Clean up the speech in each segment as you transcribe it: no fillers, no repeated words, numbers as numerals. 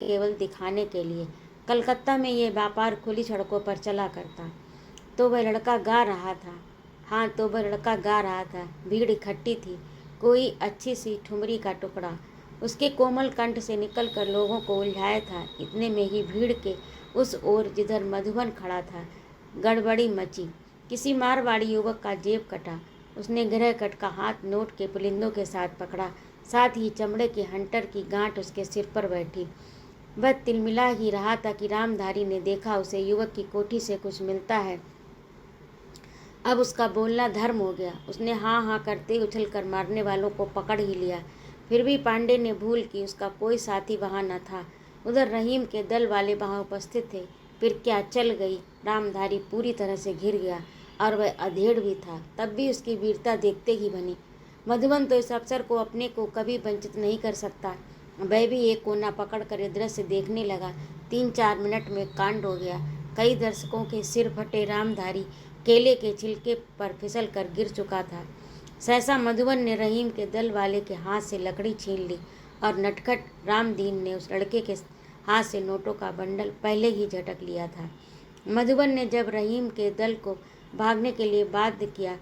केवल दिखाने के लिए। कलकत्ता में ये व्यापार खुली सड़कों पर चला करता। तो वह लड़का गा रहा था। हाँ, तो वह लड़का गा रहा था। भीड़ इकट्ठी थी। कोई अच्छी सी ठुमरी का टुकड़ा उसके कोमल कंठ से निकलकर लोगों को उलझाया था। इतने में ही भीड़ के उस ओर जिधर मधुबन खड़ा था, गड़बड़ी मची। किसी मारवाड़ी युवक का जेब कटा। उसने गृह कट का हाथ नोट के पुलिंदों के साथ पकड़ा। साथ ही चमड़े के हंटर की गांठ उसके सिर पर बैठी। वह तिलमिला ही रहा था कि रामधारी ने देखा उसे युवक की कोठी से कुछ मिलता है। अब उसका बोलना धर्म हो गया। उसने हाँ हाँ करते उछल कर मारने वालों को पकड़ ही लिया। फिर भी पांडे ने भूल की उसका कोई साथी वहाँ न था। उधर रहीम के दल वाले वहाँ उपस्थित थे। फिर क्या चल गई। रामधारी पूरी तरह से घिर गया और वह अधेड़ भी था। तब भी उसकी वीरता देखते ही बनी। मधुबन तो इस अवसर को अपने को कभी वंचित नहीं कर सकता। वह भी एक कोना पकड़ कर ये दृश्य देखने लगा। 3-4 मिनट में कांड हो गया। कई दर्शकों के सिर फटे। रामधारी केले के छिलके पर फिसल कर गिर चुका था। सहसा मधुबन ने रहीम के दल वाले के हाथ से लकड़ी छीन ली और नटखट रामदीन ने उस लड़के के हाथ से नोटों का बंडल पहले ही झटक लिया था। मधुबन ने जब रहीम के दल को भागने के लिए बाध्य किया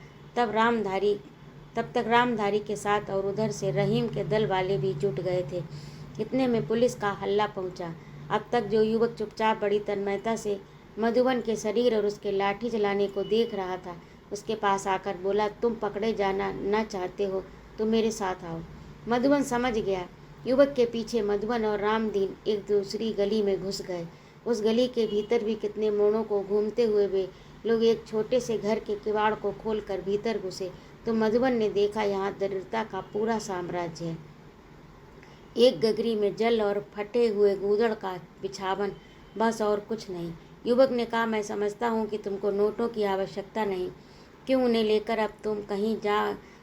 तब तक रामधारी के साथ और उधर से रहीम के दल वाले भी जुट गए थे। इतने में पुलिस का हल्ला पहुंचा। अब तक जो युवक चुपचाप बड़ी तन्मयता से मधुबन के शरीर और उसके लाठी चलाने को देख रहा था, उसके पास आकर बोला, तुम पकड़े जाना न चाहते हो तो मेरे साथ आओ। मधुबन समझ गया। युवक के पीछे मधुबन और रामदीन एक दूसरी गली में घुस गए। उस गली के भीतर भी कितने मोड़ों को घूमते हुए वे लोग एक छोटे से घर के किवाड़ को खोलकर भीतर घुसे तो मधुबन ने देखा यहाँ दरिद्रता का पूरा साम्राज्य है। एक गगरी में जल और फटे हुए गूदड़ का बिछावन, बस और कुछ नहीं। युवक ने कहा, मैं समझता हूँ कि तुमको नोटों की आवश्यकता नहीं। क्यों उन्हें लेकर अब तुम कहीं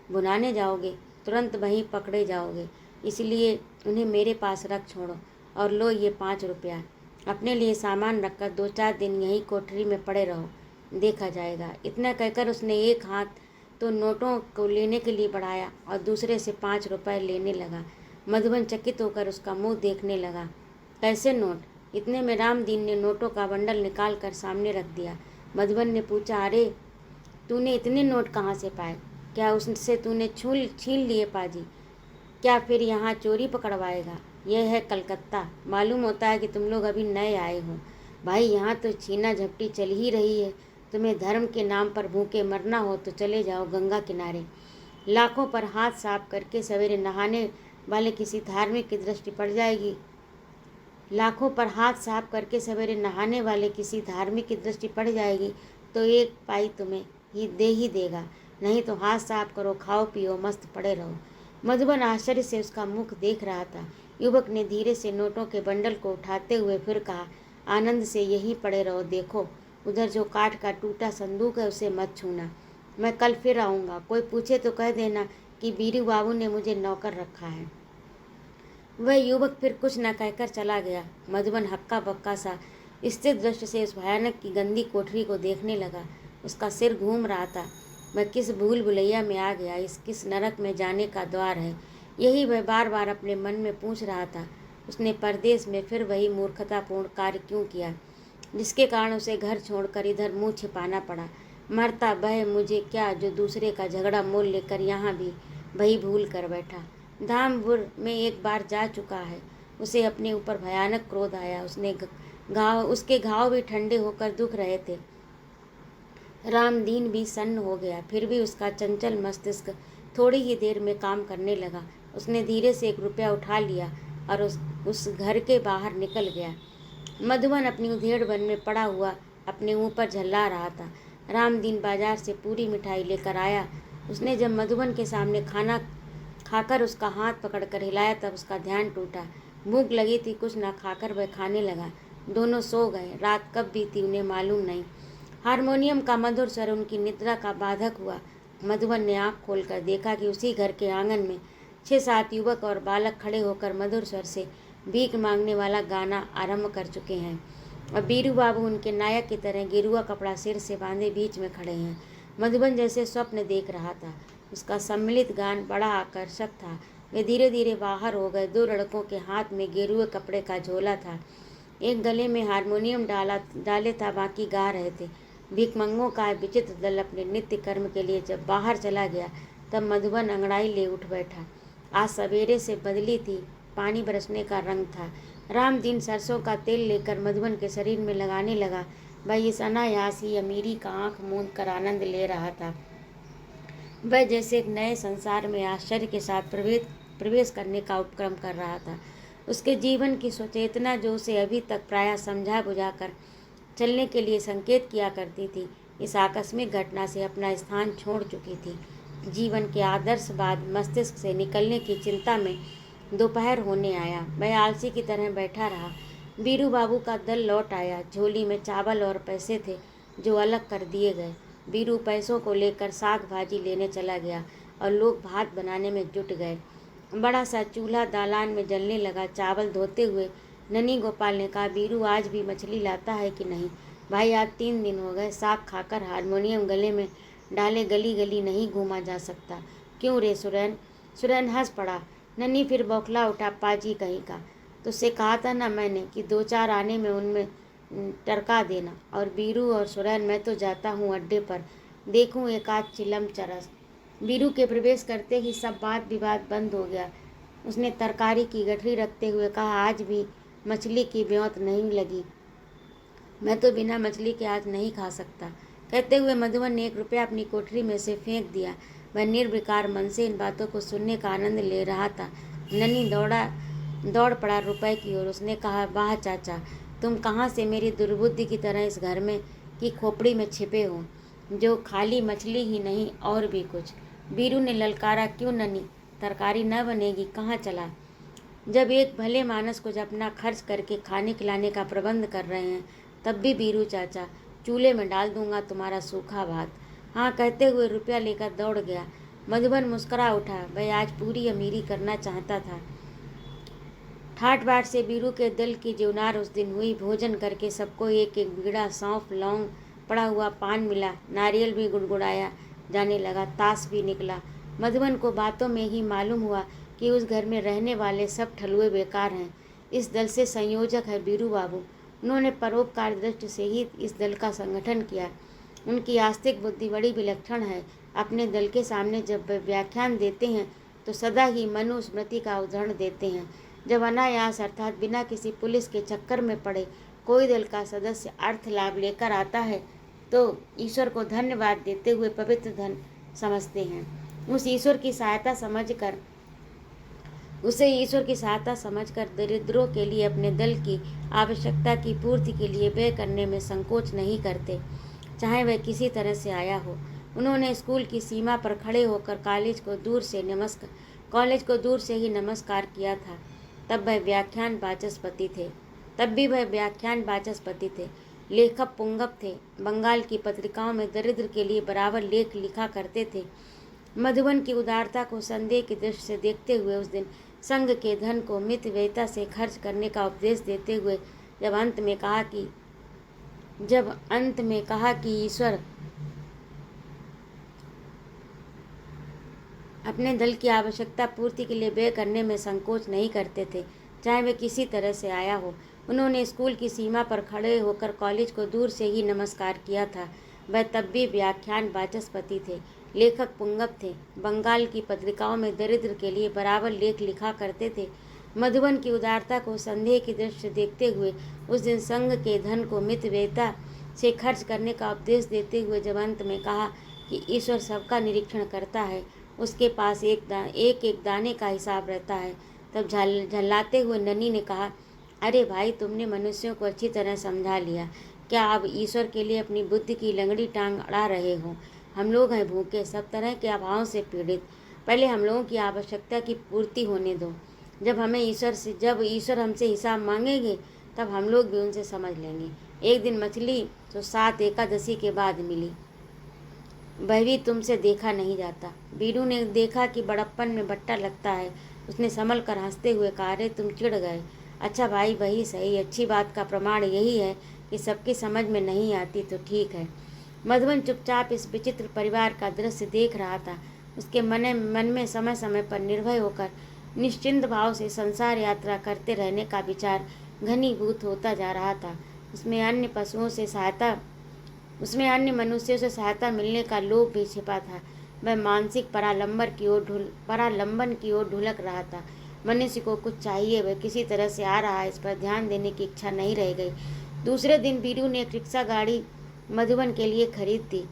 भुनाने जाओगे? तुरंत वहीं पकड़े जाओगे। इसलिए उन्हें मेरे पास रख छोड़ो और लो ये 5 रुपया। अपने लिए सामान रखकर 2-4 दिन यहीं कोठरी में पड़े रहो, देखा जाएगा। इतना कहकर उसने एक हाथ तो नोटों को लेने के लिए बढ़ाया और दूसरे से 5 रुपये लेने लगा। मधुबन चकित होकर उसका मुंह देखने लगा। कैसे नोट? इतने में रामदीन ने नोटों का बंडल निकाल कर सामने रख दिया। मधुबन ने पूछा, अरे तूने इतने नोट कहाँ से पाए? क्या उससे तूने छीन लिए पाजी? क्या फिर यहाँ चोरी पकड़वाएगा? यह है कलकत्ता। मालूम होता है कि तुम लोग अभी नए आए हो। भाई, यहाँ तो छीना झपटी चल ही रही है। तुम्हें धर्म के नाम पर भूखे मरना हो तो चले जाओ गंगा किनारे। लाखों पर हाथ साफ करके सवेरे नहाने वाले किसी धार्मिक की दृष्टि पड़ जाएगी। लाखों पर हाथ साफ करके सवेरे नहाने वाले किसी धार्मिक की दृष्टि पड़ जाएगी तो 1 पाई तुम्हें ही देगा। नहीं तो हाथ साफ करो, खाओ पियो, मस्त पड़े रहो। मधुबन आश्चर्य से उसका मुख देख रहा था। युवक ने धीरे से नोटों के बंडल को उठाते हुए फिर कहा, आनंद से यहीं पड़े रहो। देखो उधर जो काठ का टूटा संदूक है उसे मत छूना। मैं कल फिर आऊँगा। कोई पूछे तो कह देना कि बीरू बाबू ने मुझे नौकर रखा है। वह युवक फिर कुछ न कहकर चला गया। मधुबन हक्का बक्का सा स्थिर दृष्टि से उस भयानक की गंदी कोठरी को देखने लगा। उसका सिर घूम रहा था। वह किस भूल भुलैया में आ गया? इस किस नरक में जाने का द्वार है? यही वह बार बार अपने मन में पूछ रहा था। उसने परदेश में फिर वही मूर्खतापूर्ण कार्य क्यों किया जिसके कारण उसे घर छोड़कर इधर मुंह छिपाना पड़ा? मरता वह मुझे क्या जो दूसरे का झगड़ा मोल लेकर यहाँ भी वही भूल कर बैठा। धामपुर में एक बार जा चुका है। उसे अपने ऊपर भयानक क्रोध आया। उसके घाव भी ठंडे होकर दुख रहे थे। रामदीन भी सन्न हो गया। फिर भी उसका चंचल मस्तिष्क थोड़ी ही देर में काम करने लगा। उसने धीरे से 1 रुपया उठा लिया और उस घर के बाहर निकल गया। मधुबन अपनी उधेड़ वन में पड़ा हुआ अपने ऊपर झल्ला रहा था। रामदीन बाजार से पूरी मिठाई लेकर आया। उसने जब मधुबन के सामने खाना खाकर उसका हाथ पकड़कर हिलाया तब उसका ध्यान टूटा। भूख लगी थी, कुछ न खाकर वह खाने लगा। दोनों सो गए। रात कब बीती उन्हें मालूम नहीं। हारमोनियम का मधुर स्वर उनकी निद्रा का बाधक हुआ। मधुबन ने आँख खोलकर देखा कि उसी घर के आंगन में 6-7 युवक और बालक खड़े होकर मधुर स्वर से भीख मांगने वाला गाना आरंभ कर चुके हैं और बीरू बाबू उनके नायक की तरह गेरुआ कपड़ा सिर से बांधे बीच में खड़े हैं। मधुबन जैसे स्वप्न देख रहा था। उसका सम्मिलित गान बड़ा आकर्षक था वे धीरे धीरे बाहर हो गए। दो लड़कों के हाथ में गेरुए कपड़े का झोला था, एक गले में हारमोनियम डाले था, बाकी गा रहे थे। भिकमंगों का विचित्र दल अपने नित्य कर्म के लिए जब बाहर चला गया तब मधुबन अंगड़ाई ले उठ बैठा। आज सवेरे से बदली थी, पानी बरसने का रंग था। रामदीन सरसों का तेल लेकर मधुबन के शरीर में लगाने लगा। वह इस अनायासी अमीरी का आंख मूंद कर आनंद ले रहा था। वह जैसे एक नए संसार में आश्चर्य के साथ प्रवेश करने का उपक्रम कर रहा था। उसके जीवन की सुचेतना, जो उसे अभी तक प्रायः समझा बुझाकर चलने के लिए संकेत किया करती थी, इस आकस्मिक घटना से अपना स्थान छोड़ चुकी थी। जीवन के आदर्शवाद मस्तिष्क से निकलने की चिंता में दोपहर होने आया। वह आलसी की तरह बैठा रहा। बीरू बाबू का दल लौट आया। झोली में चावल और पैसे थे जो अलग कर दिए गए। बीरू पैसों को लेकर साग भाजी लेने चला गया और लोग भात बनाने में जुट गए। बड़ा सा चूल्हा दालान में जलने लगा। चावल धोते हुए ननी गोपाल ने कहा, बीरू आज भी मछली लाता है कि नहीं? भाई, आज 3 दिन हो गए। साग खाकर हारमोनियम गले में डाले गली गली नहीं घूमा जा सकता। क्यों रे सुरैन? सुरैन हंस पड़ा। नन्ही फिर बौखला उठा, पाजी कहीं का। तुझसे कहा था ना मैंने कि 2-4 आने में उनमें टरका देना। और बीरू और सुरैन, मैं तो जाता हूँ अड्डे पर, देखूँ एक आध चिलम चरस। बीरू के प्रवेश करते ही सब बात विवाद बंद हो गया। उसने तरकारी की गठरी रखते हुए कहा, आज भी मछली की ब्योंत नहीं लगी। मैं तो बिना मछली के आज नहीं खा सकता। कहते हुए मधुबन ने 1 रुपया अपनी कोठरी में से फेंक दिया। वह निर्विकार मन से इन बातों को सुनने का आनंद ले रहा था। नन्ही दौड़ पड़ा रुपए की ओर। उसने कहा, वाह चाचा, तुम कहाँ से मेरी दुर्बुद्धि की तरह इस घर में की खोपड़ी में छिपे हो, जो खाली मछली ही नहीं और भी कुछ। बीरू ने ललकारा, क्यों नन्ही, तरकारी न बनेगी? कहाँ चला? जब एक भले मानस को जब अपना खर्च करके खाने खिलाने का प्रबंध कर रहे हैं, तब भी बीरू चाचा, चूल्हे में डाल दूंगा तुम्हारा सूखा भात। हाँ, कहते हुए रुपया लेकर दौड़ गया। मधुबन मुस्करा उठा। वह आज पूरी अमीरी करना चाहता था। ठाट बाट से बीरू के दल की ज्योनार उस दिन हुई। भोजन करके सबको एक एक बीड़ा सौंफ, लौंग, पड़ा हुआ पान मिला। नारियल भी गुड़गुड़ाया जाने लगा। ताश भी निकला। मधुबन को बातों में ही मालूम हुआ कि उस घर में रहने वाले सब ठलुए बेकार हैं। इस दल से संयोजक है बीरू बाबू। उन्होंने परोपकार दृष्टि से ही इस दल का संगठन किया। उनकी आस्तिक बुद्धि बड़ी विलक्षण है। अपने दल के सामने जब वे व्याख्यान देते हैं तो सदा ही मनुस्मृति का उदाहरण देते हैं। जब अनायास अर्थात बिना किसी पुलिस के चक्कर में पड़े कोई दल का सदस्य अर्थ लाभ लेकर आता है तो ईश्वर को धन्यवाद देते हुए पवित्र धन समझते हैं। उसे ईश्वर की सहायता समझकर दरिद्रों के लिए अपने दल की आवश्यकता की पूर्ति के लिए व्यय करने में संकोच नहीं करते, चाहे वह किसी तरह से आया हो। उन्होंने स्कूल की सीमा पर खड़े होकर कॉलेज को दूर से ही नमस्कार किया था। तब भी वह व्याख्यान वाचस्पति थे, लेखक पुंगव थे। बंगाल की पत्रिकाओं में दरिद्र के लिए बराबर लेख लिखा करते थे। मधुबन की उदारता को संदेह की दृष्टि से देखते हुए उस दिन संघ के धन को मितव्ययिता से खर्च करने का उपदेश देते हुए जब अंत में कहा कि ईश्वर अपने दल की आवश्यकता पूर्ति के लिए व्यय करने में संकोच नहीं करते थे, चाहे वे किसी तरह से आया हो। उन्होंने स्कूल की सीमा पर खड़े होकर कॉलेज को दूर से ही नमस्कार किया था। वह तब भी व्याख्यान वाचस्पति थे, लेखक पुंगव थे। बंगाल की पत्रिकाओं में दरिद्र के लिए बराबर लेख लिखा करते थे। मधुबन की उदारता को संदेह की दृष्टि से देखते हुए उस दिन संघ के धन को मितव्ययिता से खर्च करने का उपदेश देते हुए जब अंत में कहा कि ईश्वर सबका निरीक्षण करता है, उसके पास एक एक दाने का हिसाब रहता है, तब झल्लाते हुए नन्ही ने कहा, अरे भाई, तुमने मनुष्यों को अच्छी तरह समझा लिया। क्या अब ईश्वर के लिए अपनी बुद्धि की लंगड़ी टांग अड़ा रहे हो? हम लोग हैं भूखे, सब तरह के अभावों से पीड़ित। पहले हम लोगों की आवश्यकता की पूर्ति होने दो। जब ईश्वर हमसे हिसाब मांगेंगे तब हम लोग भी उनसे समझ लेंगे। एक दिन मछली तो 7 एकादशी के बाद मिली, वह भी तुमसे देखा नहीं जाता। बीरू ने देखा कि बड़प्पन में बट्टा लगता है। उसने संभल कर हंसते हुए कहा, अरे तुम चिढ़ गए। अच्छा भाई, वही सही। अच्छी बात का प्रमाण यही है कि सबकी समझ में नहीं आती तो ठीक है। मधुबन चुपचाप इस विचित्र परिवार का दृश्य देख रहा था। उसके मन में समय समय पर निर्भय होकर निश्चिंत भाव से संसार यात्रा करते रहने का विचार घनीभूत होता जा रहा था। उसमें अन्य मनुष्यों से सहायता मिलने का लोभ भी छिपा था। वह मानसिक परालंबन की ओर ढुलक रहा था। मनुष्य को कुछ चाहिए, वह किसी तरह से आ रहा है, इस पर ध्यान देने की इच्छा नहीं रह गई। दूसरे दिन बीरू ने एक रिक्शा गाड़ी मधुबन के लिए खरीद दी।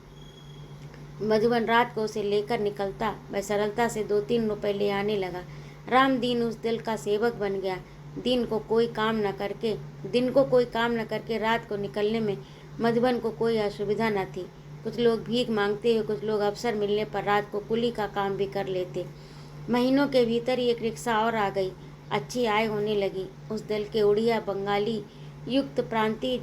मधुबन रात को उसे लेकर निकलता। वह सरलता से 2-3 रुपए ले आने लगा। रामदीन उस दिल का सेवक बन गया। दिन को कोई काम न करके रात को निकलने में मधुबन को कोई असुविधा न थी। कुछ लोग भीख मांगते हुए, कुछ लोग अवसर मिलने पर रात को कुली का काम भी कर लेते। महीनों के भीतर ही एक रिक्शा और आ गई। अच्छी आय होने लगी। उस दल के उड़िया बंगाली युक्त प्रांतीय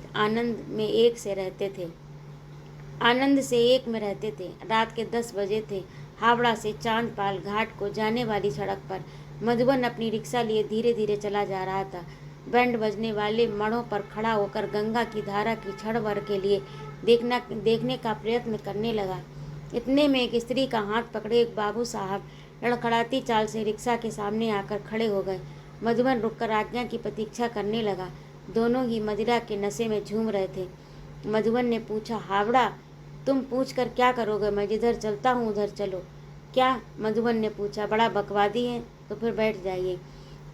आनंद से एक में रहते थे। रात के 10 बजे थे। हावड़ा से चांदपाल घाट को जाने वाली सड़क पर मधुबन अपनी रिक्शा लिए धीरे धीरे चला जा रहा था। बैंड बजने वाले मड़ों पर खड़ा होकर गंगा की धारा की क्षण भर के लिए देखने का प्रयत्न करने लगा। इतने में एक स्त्री का हाथ पकड़े एक बाबू साहब लड़खड़ाती चाल से रिक्शा के सामने आकर खड़े हो गए। मधुबन रुककर आज्ञा की प्रतीक्षा करने लगा। दोनों ही मदिरा के नशे में झूम रहे थे। मधुबन ने पूछा, हावड़ा, तुम पूछ कर क्या करोगे? मैं जिधर चलता हूँ उधर चलो। क्या? मधुबन ने पूछा। बड़ा बकवादी है, तो फिर बैठ जाइए।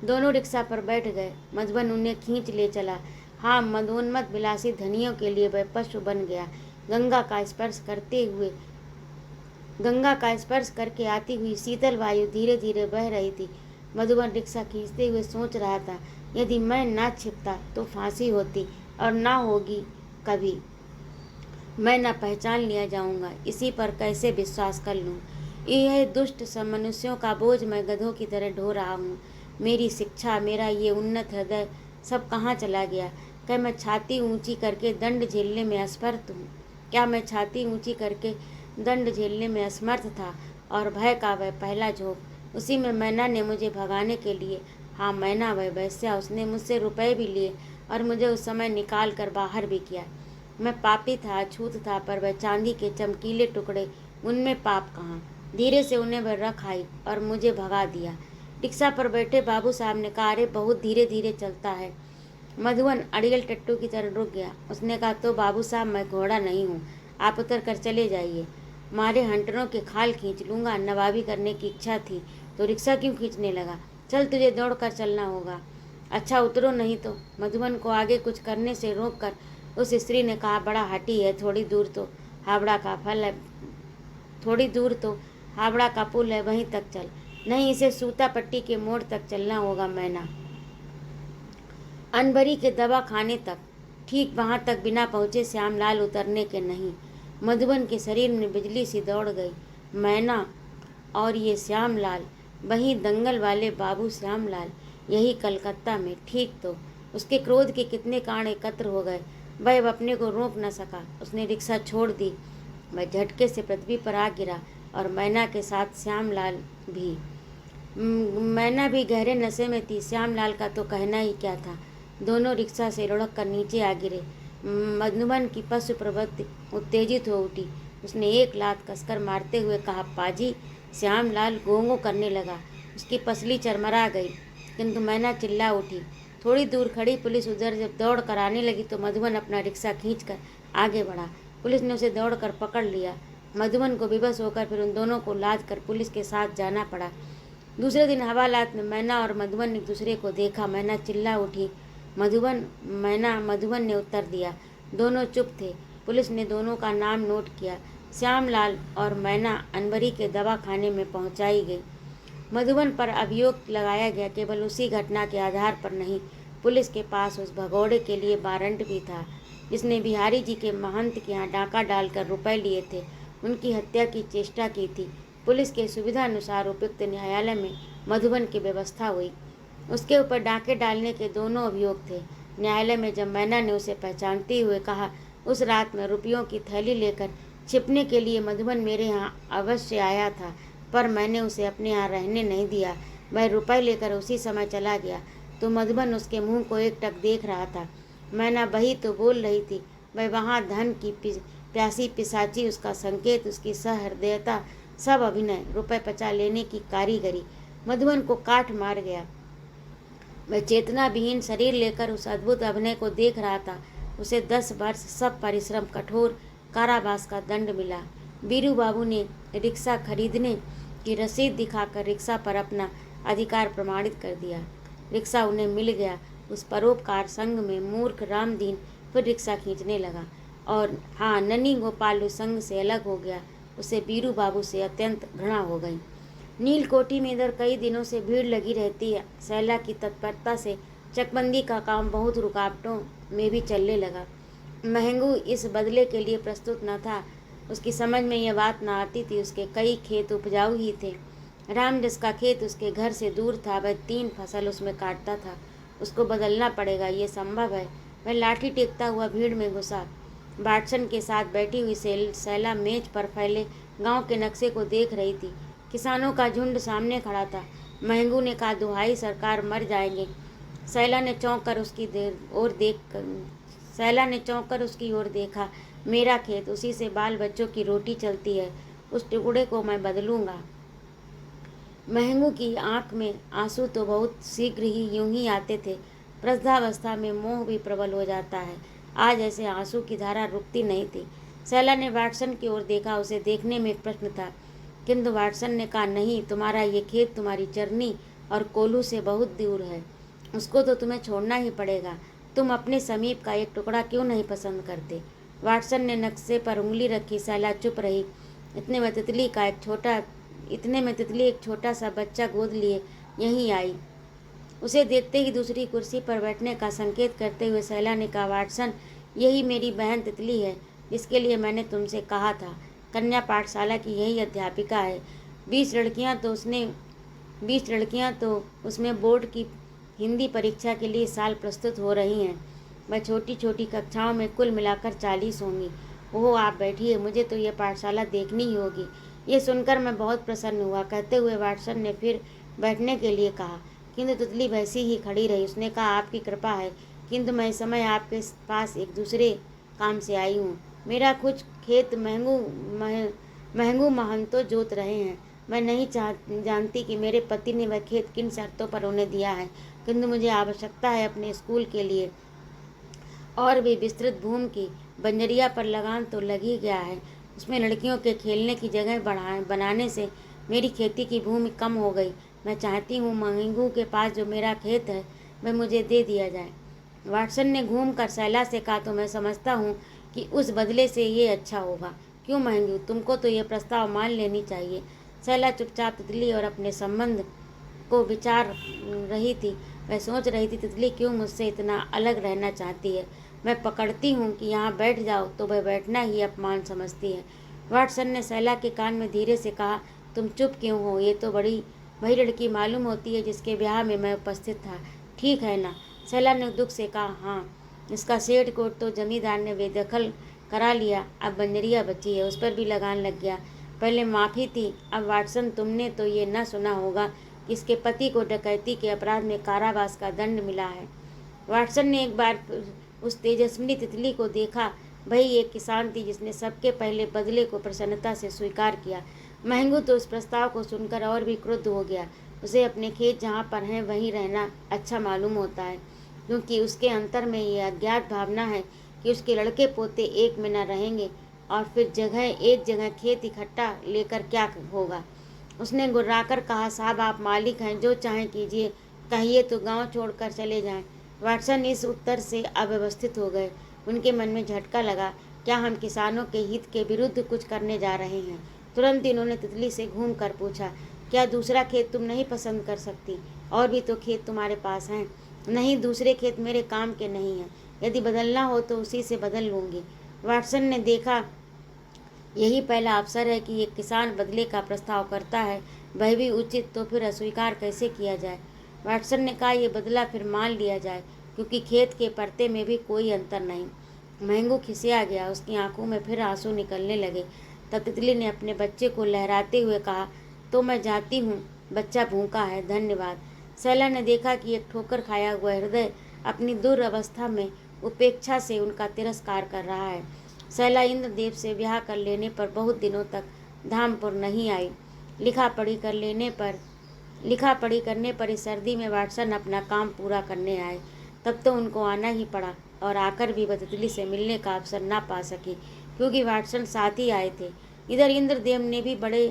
दोनों रिक्शा पर बैठ गए। मधुबन उन्हें खींच ले चला। हाँ, मदोन्मत्त विलासी धनियों के लिए वह पशु बन गया। गंगा का स्पर्श करके आती हुई शीतल वायु धीरे धीरे बह रही थी। मधुबन रिक्शा खींचते हुए सोच रहा था, यदि मैं ना छिपता तो फांसी होती, और ना होगी कभी। मैं न पहचान लिया जाऊंगा। इसी पर कैसे विश्वास कर लूं? यह दुष्ट सब मनुष्यों का बोझ मैं गधों की तरह ढो रहा हूँ। मेरी शिक्षा, मेरा ये उन्नत हृदय सब कहाँ चला गया? क्या मैं छाती ऊंची करके दंड झेलने में असमर्थ था? और भय का वह पहला झोंक, उसी में मैना ने मुझे भगाने के लिए, हाँ मैना वह वैश्या, उसने मुझसे रुपए भी लिए और मुझे उस समय निकाल कर बाहर भी किया। मैं पापी था, अछूत था, पर वह चांदी के चमकीले टुकड़े, उनमें पाप कहाँ? धीरे से उन्हें वह रख आई और मुझे भगा दिया। रिक्शा पर बैठे बाबू साहब ने कहा, अरे बहुत धीरे धीरे चलता है। मधुबन अड़ियल टट्टू की तरह रुक गया। उसने कहा, तो बाबू साहब मैं घोड़ा नहीं हूँ, आप उतर कर चले जाइए। मारे हंटरों के खाल खींच लूँगा। नवाबी करने की इच्छा थी तो रिक्शा क्यों खींचने लगा? चल, तुझे दौड़ कर चलना होगा। अच्छा उतरो, नहीं तो। मधुबन को आगे कुछ करने से रोक कर उस स्त्री ने कहा, बड़ा हठी है, थोड़ी दूर तो हावड़ा का पुल है, वहीं तक चल। नहीं, इसे सूता पट्टी के मोड़ तक चलना होगा। मैना अनबरी के दवा खाने तक, ठीक वहां तक बिना पहुंचे श्यामलाल उतरने के नहीं। मधुबन के शरीर में बिजली सी दौड़ गई। मैना और ये श्यामलाल, वही दंगल वाले बाबू श्यामलाल, यही कलकत्ता में। ठीक तो उसके क्रोध के कितने कांड एकत्र हो गए। वह अब अपने को रोक न सका। उसने रिक्शा छोड़ दी। वह झटके से पृथ्वी पर आ गिरा और मैना के साथ श्यामलाल भी। मैना भी गहरे नशे में थी। श्यामलाल का तो कहना ही क्या था। दोनों रिक्शा से लुढ़क कर नीचे आ गिरे। मधुबन की पशु प्रवृत्ति उत्तेजित हो उठी। उसने एक लात कसकर मारते हुए कहा, पाजी। श्यामलाल गोंगो करने लगा। उसकी पसली चरमरा गई, किंतु मैना चिल्ला उठी। थोड़ी दूर खड़ी पुलिस उधर जब दौड़ कर आने लगी तो मधुबन अपना रिक्शा खींचकर आगे बढ़ा। पुलिस ने उसे दौड़ कर पकड़ लिया। मधुबन को विवश होकर फिर उन दोनों को लाद कर पुलिस के साथ जाना पड़ा। दूसरे दिन हवालात में मैना और मधुबन ने एक दूसरे को देखा। मैना चिल्ला उठी, मधुबन। मधुबन ने उत्तर दिया। दोनों चुप थे। पुलिस ने दोनों का नाम नोट किया। श्यामलाल और मैना अनबरी के दवा खाने में पहुंचाई गई। मधुबन पर अभियोग लगाया गया, केवल उसी घटना के आधार पर नहीं। पुलिस के पास उस भगौड़े के लिए वारंट भी था जिसने बिहारी जी के महंत के यहाँ डाका डालकर रुपए लिए थे। उनकी हत्या की चेष्टा की थी। पुलिस के सुविधा अनुसार उपयुक्त न्यायालय में मधुबन की व्यवस्था हुई। उसके ऊपर डाके डालने के दोनों अभियोग थे। न्यायालय में जब मैना ने उसे पहचानते हुए कहा, उस रात में रुपयों की थैली लेकर छिपने के लिए मधुबन मेरे यहाँ अवश्य आया था, पर मैंने उसे अपने यहाँ रहने नहीं दिया। वह रुपए लेकर उसी समय चला गया। तो मधुबन उसके मुंह को एकटक देख रहा था। मैना वही तो बोल रही थी। वह वहाँ धन की प्यासी पिशाची, उसका संकेत, उसकी सहृदयता, सब अभिनय, रुपए पचा लेने की कारीगरी। मधुबन को काट मार गया। वह चेतना विहीन शरीर लेकर उस अद्भुत अभिनय को देख रहा था। उसे 10 वर्ष सब परिश्रम, कठोर कारावास का दंड मिला। बीरू बाबू ने रिक्शा खरीदने की रसीद दिखाकर रिक्शा पर अपना अधिकार प्रमाणित कर दिया। रिक्शा उन्हें मिल गया। उस परोपकार संघ में मूर्ख रामदीन फिर रिक्शा खींचने लगा और हाँ, नन्ही गोपालू संघ से अलग हो गया। उसे बीरू बाबू से अत्यंत घृणा हो गई। नीलकोठी में इधर कई दिनों से भीड़ लगी रहती है। सैला की तत्परता से चकबंदी का काम बहुत रुकावटों में भी चलने लगा। महंगू इस बदले के लिए प्रस्तुत न था। उसकी समझ में यह बात न आती थी। उसके कई खेत उपजाऊ ही थे। रामजस का खेत उसके घर से दूर था। वह 3 फसल उसमें काटता था। उसको बदलना पड़ेगा, ये संभव है। वह लाठी टेकता हुआ भीड़ में घुसा। वाटसन के साथ बैठी हुई सैला मेज पर फैले गांव के नक्शे को देख रही थी। किसानों का झुंड सामने खड़ा था। महंगू ने कहा, दुहाई सरकार, मर जाएंगे। सैला ने चौंक कर उसकी ओर देखा। मेरा खेत, उसी से बाल बच्चों की रोटी चलती है। उस टुकड़े को मैं बदलूंगा। महंगू की आंख में आंसू तो बहुत शीघ्र ही यूं ही आते थे। वृद्धावस्था में मोह भी प्रबल हो जाता है। आज ऐसे आंसू की धारा रुकती नहीं थी। सैला ने वाटसन की ओर देखा। उसे देखने में एक प्रश्न था, किंतु वाटसन ने कहा, नहीं, तुम्हारा ये खेत तुम्हारी चरनी और कोल्हू से बहुत दूर है। उसको तो तुम्हें छोड़ना ही पड़ेगा। तुम अपने समीप का एक टुकड़ा क्यों नहीं पसंद करते? वाटसन ने नक्शे पर उंगली रखी। सैला चुप रही। इतने में तितली एक छोटा सा बच्चा गोद लिए यहीं आई। उसे देखते ही दूसरी कुर्सी पर बैठने का संकेत करते हुए सैला ने कहा, वाटसन, यही मेरी बहन तितली है, जिसके लिए मैंने तुमसे कहा था। कन्या पाठशाला की यही अध्यापिका है। 20 लड़कियां तो उसमें बोर्ड की हिंदी परीक्षा के लिए साल प्रस्तुत हो रही हैं। वह छोटी छोटी कक्षाओं में कुल मिलाकर 40 होंगी। ओह, आप बैठिए, मुझे तो यह पाठशाला देखनी ही होगी। ये सुनकर मैं बहुत प्रसन्न हुआ। कहते हुए वाटसन ने फिर बैठने के लिए कहा, किंतु तितली वैसी ही खड़ी रही। उसने कहा, आपकी कृपा है, किंतु मैं इस समय आपके पास एक दूसरे काम से आई हूँ। मेरा कुछ खेत महंगू महंतो जोत रहे हैं। मैं नहीं जानती कि मेरे पति ने वह खेत किन शर्तों पर उन्हें दिया है, किंतु मुझे आवश्यकता है अपने स्कूल के लिए और भी विस्तृत भूमि की। बंजरिया पर लगान तो लग ही गया है। उसमें लड़कियों के खेलने की जगह बनाने से मेरी खेती की भूमि कम हो गई। मैं चाहती हूँ महंगू के पास जो मेरा खेत है वह मुझे दे दिया जाए। वाटसन ने घूम कर सैला से कहा, तो मैं समझता हूँ कि उस बदले से ये अच्छा होगा। क्यों महंगू, तुमको तो यह प्रस्ताव मान लेनी चाहिए। सैला चुपचाप तितली और अपने संबंध को विचार रही थी। वह सोच रही थी, तितली क्यों मुझसे इतना अलग रहना चाहती है। मैं पकड़ती हूँ कि यहाँ बैठ जाओ तो वह बैठना ही अपमान समझती है। वाटसन ने सैला के कान में धीरे से कहा, तुम चुप क्यों हो? ये तो वही लड़की मालूम होती है जिसके ब्याह में मैं उपस्थित था, ठीक है ना? सैला ने दुख से कहा, हाँ। इसका सेठ कोट तो जमींदार ने बेदखल करा लिया। अब बंजरिया बची है, उस पर भी लगान लग गया। पहले माफ़ी थी, अब वाटसन तुमने तो ये न सुना होगा कि इसके पति को डकैती के अपराध में कारावास का दंड मिला है। वाटसन ने एक बार उस तेजस्विनी तितली को देखा। वही एक किसान थी जिसने सबके पहले बदले को प्रसन्नता से स्वीकार किया। महंगू तो उस प्रस्ताव को सुनकर और भी क्रुद्ध हो गया। उसे अपने खेत जहाँ पर हैं वहीं रहना अच्छा मालूम होता है, क्योंकि उसके अंतर में ये अज्ञात भावना है कि उसके लड़के पोते एक में न रहेंगे और फिर एक जगह खेत इकट्ठा लेकर क्या होगा। उसने गुर्राकर कहा, साहब, आप मालिक हैं, जो चाहें कीजिए, कहिए तो गांव छोड़कर चले जाएं। वाटसन इस उत्तर से अव्यवस्थित हो गए। उनके मन में झटका लगा, क्या हम किसानों के हित के विरुद्ध कुछ करने जा रहे हैं? तुरंत इन्होंने तितली से घूम कर पूछा, क्या दूसरा खेत तुम नहीं पसंद कर सकती? और भी तो खेत तुम्हारे पास हैं। नहीं, दूसरे खेत मेरे काम के नहीं हैं। यदि बदलना हो तो उसी से बदल लूँगी। वाटसन ने देखा, यही पहला अवसर है कि एक किसान बदले का प्रस्ताव करता है, वह भी उचित, तो फिर अस्वीकार कैसे किया जाए। वाटसन ने कहा, यह बदला फिर मान लिया जाए, क्योंकि खेत के परते में भी कोई अंतर नहीं। महंगू खिसिया गया। उसकी आंखों में फिर आंसू निकलने लगे। तब तितली ने अपने बच्चे को लहराते हुए कहा, तो मैं जाती हूँ, बच्चा भूखा है, धन्यवाद। सैला ने देखा कि एक ठोकर खाया हुआ हृदय अपनी दुर्अवस्था में उपेक्षा से उनका तिरस्कार कर रहा है। सैला इंद्रदेव से ब्याह कर लेने पर बहुत दिनों तक धामपुर नहीं आई। लिखा पढ़ी कर लेने पर लिखा पढ़ी करने पर इस सर्दी में वाटसन अपना काम पूरा करने आए। तब तो उनको आना ही पड़ा और आकर भी वह तितली से मिलने का अवसर ना पा सकी, क्योंकि वाटसन साथ ही आए थे। इधर इंद्रदेव ने भी बड़े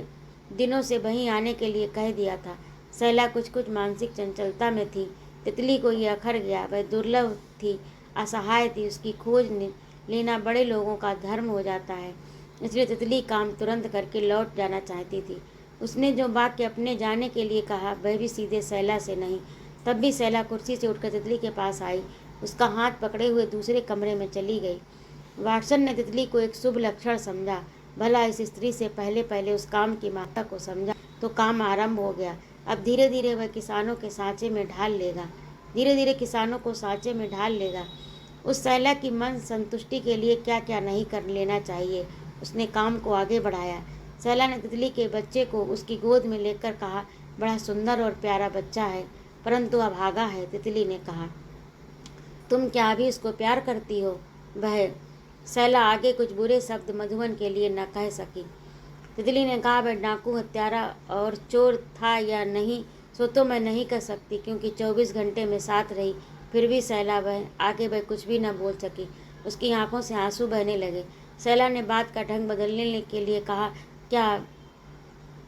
दिनों से वहीं आने के लिए कह दिया था। सैला कुछ कुछ मानसिक चंचलता में थी। तितली को ये अखर गया, वह दुर्लभ थी, असहाय थी, उसकी खोज लेना बड़े लोगों का धर्म हो जाता है। इसलिए तितली काम तुरंत करके लौट जाना चाहती थी। उसने जो वाक्य अपने जाने के लिए कहा वह भी सीधे सैला से नहीं। तब भी सैला कुर्सी से उठकर तितली के पास आई, उसका हाथ पकड़े हुए दूसरे कमरे में चली गई। वाटसन ने तितली को एक शुभ लक्षण समझा। भला इस स्त्री से पहले पहले उस काम की मात्रा को समझा तो काम आरंभ हो गया। अब धीरे धीरे वह किसानों के सांचे में ढाल लेगा, धीरे धीरे किसानों को सांचे में ढाल लेगा। उस सैला की मन संतुष्टि के लिए क्या क्या नहीं कर लेना चाहिए। उसने काम को आगे बढ़ाया। सैला ने तितली के बच्चे को उसकी गोद में लेकर कहा, बड़ा सुंदर और प्यारा बच्चा है, परंतु अभागा है। तितली ने कहा, तुम क्या भी उसको प्यार करती हो? वह सैला आगे कुछ बुरे शब्द मधुवन के लिए न कह सकी। तितली ने कहा, वह डाकू, हत्यारा और चोर था या नहीं सो तो मैं नहीं कह सकती, क्योंकि 24 घंटे में साथ रही। फिर भी सैला वह कुछ भी न बोल सकी। उसकी आंखों से आंसू बहने लगे। सैला ने बात का ढंग बदलने के लिए कहा, क्या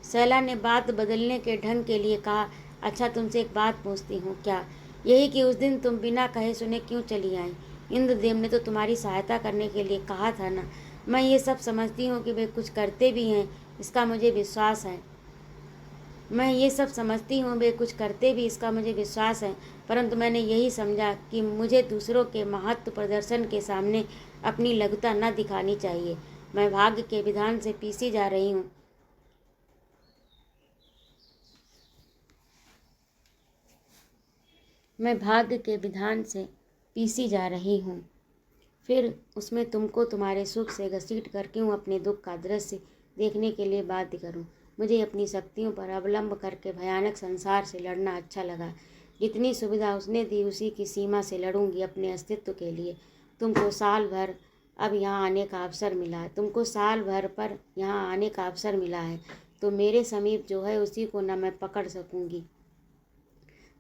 सैला ने बात बदलने के ढंग के लिए कहा, अच्छा तुमसे एक बात पूछती हूँ, क्या यही कि उस दिन तुम बिना कहे सुने क्यों चली आई? इंद्रदेव ने तो तुम्हारी सहायता करने के लिए कहा था ना। मैं ये सब समझती हूँ कि वे कुछ करते भी हैं, इसका मुझे विश्वास है। मैं ये सब समझती हूँ वे कुछ करते भी, इसका मुझे विश्वास है, परंतु मैंने यही समझा कि मुझे दूसरों के महत्व प्रदर्शन के सामने अपनी लघुता न दिखानी चाहिए। मैं भाग्य के विधान से पीसी जा रही हूँ। मैं भाग्य के विधान से पीसी जा रही हूँ, फिर उसमें तुमको तुम्हारे सुख से घसीट कर क्यों अपने दुख का दृश्य देखने के लिए बाध्य करूँ। मुझे अपनी शक्तियों पर अवलंब करके भयानक संसार से लड़ना अच्छा लगा। जितनी सुविधा उसने दी उसी की सीमा से लड़ूंगी अपने अस्तित्व के लिए। तुमको साल भर अब यहाँ आने का अवसर मिला है, तुमको साल भर पर यहाँ आने का अवसर मिला है, तो मेरे समीप जो है उसी को न मैं पकड़ सकूँगी।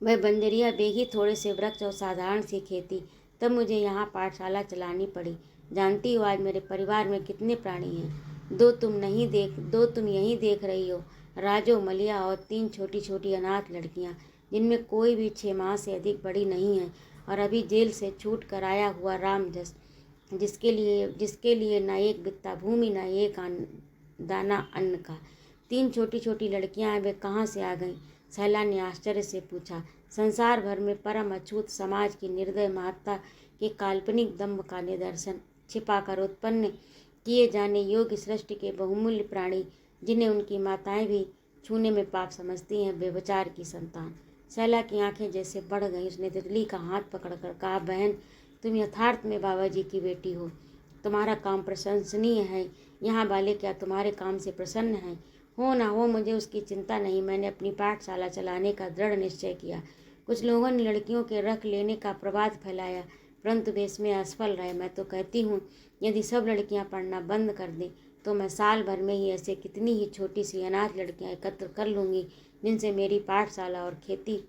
वह बंजरिया बेही थोड़े से वृक्ष और साधारण सी खेती। तब मुझे यहाँ पाठशाला चलानी पड़ी। जानती हो आज मेरे परिवार में कितने प्राणी हैं? दो तुम यहीं देख रही हो, राजो, मलिया और 3 छोटी छोटी अनाथ लड़कियाँ, जिनमें कोई भी 6 माह से अधिक बड़ी नहीं है, और अभी जेल से छूट कर आया हुआ रामजस, जिसके लिए न एक बित्ता भूमि न एक दाना अन्न का। 3 छोटी छोटी लड़कियां वे कहाँ से आ गईं? सैला ने आश्चर्य से पूछा। संसार भर में परम अछूत समाज की निर्दय महत्ता के काल्पनिक दम्भ का निदर्शन छिपाकर उत्पन्न किए जाने योग्य सृष्टि के बहुमूल्य प्राणी, जिन्हें उनकी माताएं भी छूने में पाप समझती हैं, व्यभिचार की संतान। सैला की आंखें जैसे बढ़ गईं। उसने तितली का हाथ पकड़कर कहा, बहन, तुम यथार्थ में बाबा जी की बेटी हो। तुम्हारा काम प्रशंसनीय है। यहाँ वाले क्या तुम्हारे काम से प्रसन्न हैं? हो ना हो मुझे उसकी चिंता नहीं। मैंने अपनी पाठशाला चलाने का दृढ़ निश्चय किया। कुछ लोगों ने लड़कियों के रख लेने का प्रवाद फैलाया, परंतु वे इसमें असफल रहे। मैं तो कहती हूँ, यदि सब लड़कियाँ पढ़ना बंद कर दें तो मैं साल भर में ही ऐसे कितनी ही छोटी सी अनाथ लड़कियाँ एकत्र कर लूँगी, जिनसे मेरी पाठशाला और खेती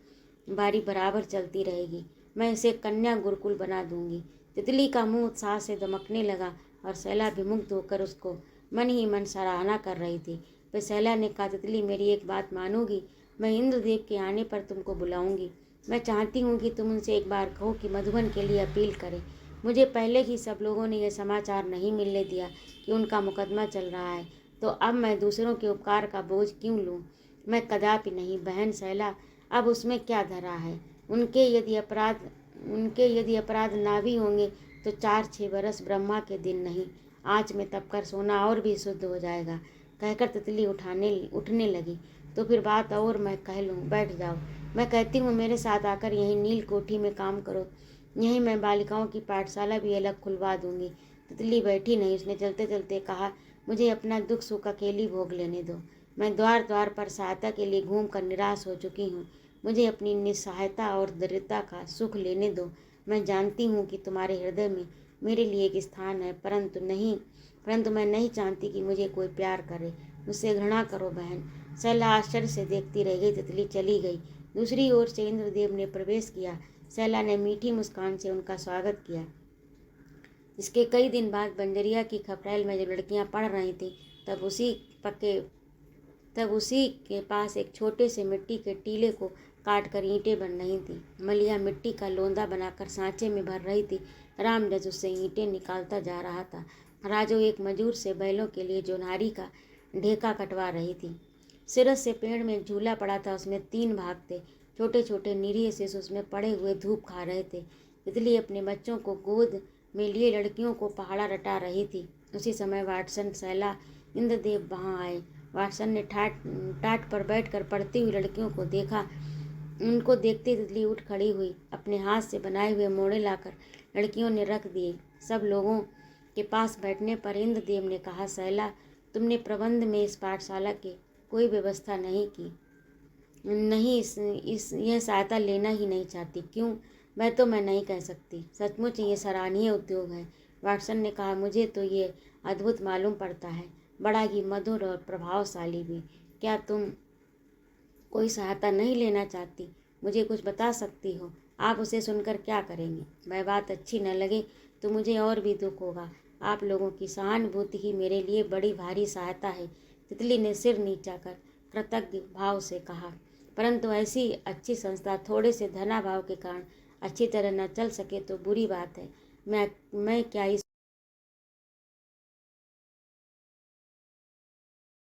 बारी बराबर चलती रहेगी। मैं इसे कन्या गुरुकुल बना दूँगी। तितली का मुँह उत्साह से दमकने लगा और सैला विमुग्ध होकर उसको मन ही मन सराहना कर रही थी। फिर सैला ने कहा, तितली, मेरी एक बात मानोगी? मैं इंद्रदेव के आने पर तुमको बुलाऊंगी। मैं चाहती हूँ कि तुम उनसे एक बार कहो कि मधुबन के लिए अपील करें। मुझे पहले ही सब लोगों ने यह समाचार नहीं मिलने दिया कि उनका मुकदमा चल रहा है, तो अब मैं दूसरों के उपकार का बोझ क्यों लूँ? मैं कदापि नहीं। बहन सैला, अब उसमें क्या धरा है? उनके यदि अपराध ना भी होंगे तो 4-6 बरस ब्रह्मा के दिन नहीं, आँच में तपकर सोना और भी शुद्ध हो जाएगा। कहकर तितली उठने लगी। तो फिर बात और मैं कह लूँ, बैठ जाओ। मैं कहती हूँ मेरे साथ आकर यहीं नील कोठी में काम करो। यहीं मैं बालिकाओं की पाठशाला भी अलग खुलवा दूंगी। तितली बैठी नहीं। उसने चलते चलते कहा, मुझे अपना दुख सुख अकेली भोग लेने दो। मैं द्वार द्वार पर सहायता के लिए घूम कर निराश हो चुकी हूँ। मुझे अपनी निस्सहायता और दरिद्रता का सुख लेने दो। मैं जानती हूँ कि तुम्हारे हृदय में मेरे लिए एक स्थान है, परंतु मैं नहीं चाहती कि मुझे कोई प्यार करे। मुझसे घृणा करो बहन। सैला आश्चर्य से देखती रह गई। तितली चली गई। दूसरी ओर से इंद्रदेव ने प्रवेश किया। सैला ने मीठी मुस्कान से उनका स्वागत किया। इसके कई दिन बाद बंजरिया की खपरेल में जब लड़कियां पढ़ रही थीं, तब उसी के पास एक छोटे से मिट्टी के टीले को काट कर ईंटें बन रही थीं। मलिया मिट्टी का लोंदा बनाकर सांचे में भर रही थी। रामजज उससे ईंटें निकालता जा रहा था। राजू एक मजूर से बैलों के लिए जोन्हारी का ढेका कटवा रही थी। सिरस से पेड़ में एक झूला पड़ा था, उसमें 3 भाग थे। छोटे छोटे निरीह शिशु उसमें पड़े हुए धूप खा रहे थे। तितली अपने बच्चों को गोद में लिए लड़कियों को पहाड़ा रटा रही थी। उसी समय वाटसन, सैला, इंद्रदेव वहाँ आए। वाटसन ने टाट पर बैठकर पढ़ती हुई लड़कियों को देखा। उनको देखते तितली उठ खड़ी हुई। अपने हाथ से बनाए हुए मोड़े लाकर लड़कियों ने रख दिए। सब लोगों के पास बैठने पर इंद्रदेव ने कहा, सैला, तुमने प्रबंध में इस पाठशाला की कोई व्यवस्था नहीं की। नहीं, यह सहायता लेना ही नहीं चाहती। क्यों? मैं नहीं कह सकती। सचमुच ये सराहनीय उद्योग है। वाटसन ने कहा, मुझे तो ये अद्भुत मालूम पड़ता है, बड़ा ही मधुर और प्रभावशाली भी। क्या तुम कोई सहायता नहीं लेना चाहती? मुझे कुछ बता सकती हो? आप उसे सुनकर क्या करेंगे? वह बात अच्छी न लगे तो मुझे और भी दुख होगा। आप लोगों की सहानुभूति ही मेरे लिए बड़ी भारी सहायता है। तितली ने सिर नीचा कर कृतज्ञ भाव से कहा, परंतु ऐसी अच्छी संस्था थोड़े से धनाभाव के कारण अच्छी तरह न चल सके तो बुरी बात है। मैं क्या इस